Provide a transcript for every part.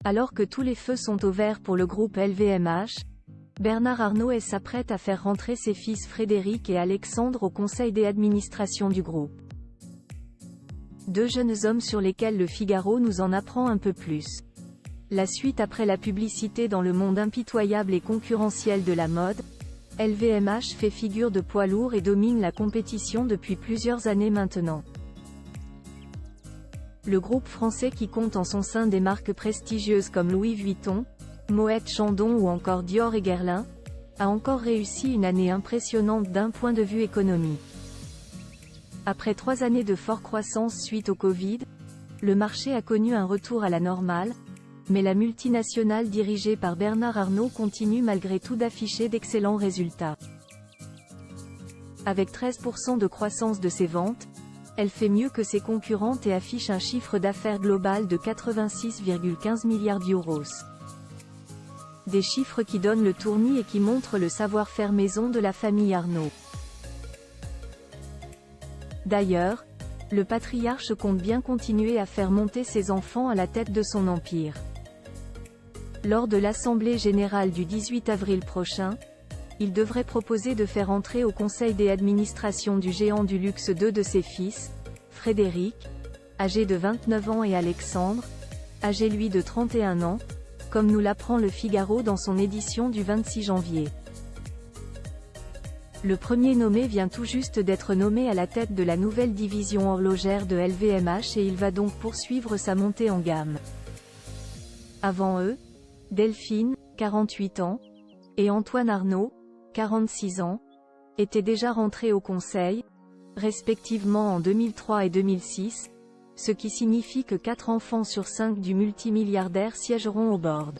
Alors que tous les feux sont au vert pour le groupe LVMH, Bernard Arnault s'apprête à faire rentrer ses fils Frédéric et Alexandre au conseil d'administration du groupe. Deux jeunes hommes sur lesquels le Figaro nous en apprend un peu plus. La suite après la publicité dans le monde impitoyable et concurrentiel de la mode, LVMH fait figure de poids lourd et domine la compétition depuis plusieurs années maintenant. Le groupe français qui compte en son sein des marques prestigieuses comme Louis Vuitton, Moët Chandon ou encore Dior et Guerlain, a encore réussi une année impressionnante d'un point de vue économique. Après 3 années de forte croissance suite au Covid, le marché a connu un retour à la normale, mais la multinationale dirigée par Bernard Arnault continue malgré tout d'afficher d'excellents résultats. Avec 13% de croissance de ses ventes, elle fait mieux que ses concurrentes et affiche un chiffre d'affaires global de 86,15 milliards d'euros. Des chiffres qui donnent le tournis et qui montrent le savoir-faire maison de la famille Arnault. D'ailleurs, le patriarche compte bien continuer à faire monter ses enfants à la tête de son empire. Lors de l'Assemblée générale du 18 avril prochain, il devrait proposer de faire entrer au conseil d'administration du géant du luxe deux de ses fils, Frédéric, âgé de 29 ans et Alexandre, âgé lui de 31 ans, comme nous l'apprend le Figaro dans son édition du 26 janvier. Le premier nommé vient tout juste d'être nommé à la tête de la nouvelle division horlogère de LVMH et il va donc poursuivre sa montée en gamme. Avant eux, Delphine, 48 ans, et Antoine Arnault, 46 ans, étaient déjà rentrés au conseil, respectivement en 2003 et 2006, ce qui signifie que 4 enfants sur 5 du multimilliardaire siégeront au board.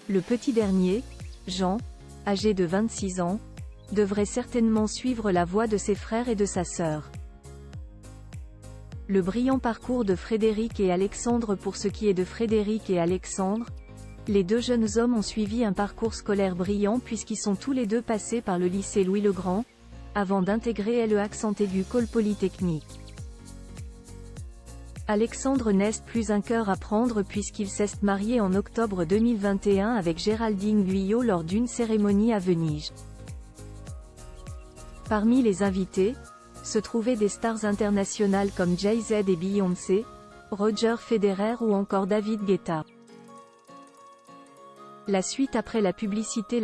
Le petit dernier, Jean, âgé de 26 ans, devrait certainement suivre la voie de ses frères et de sa sœur. Le brillant parcours de Frédéric et Alexandre. Pour ce qui est de Frédéric et Alexandre, les deux jeunes hommes ont suivi un parcours scolaire brillant puisqu'ils sont tous les deux passés par le lycée Louis-le-Grand, avant d'intégrer le accent aigu École Polytechnique. Alexandre n'est plus un cœur à prendre puisqu'il s'est marié en octobre 2021 avec Géraldine Guyot lors d'une cérémonie à Venise. Parmi les invités, se trouvaient des stars internationales comme Jay-Z et Beyoncé, Roger Federer ou encore David Guetta. La suite après la publicité.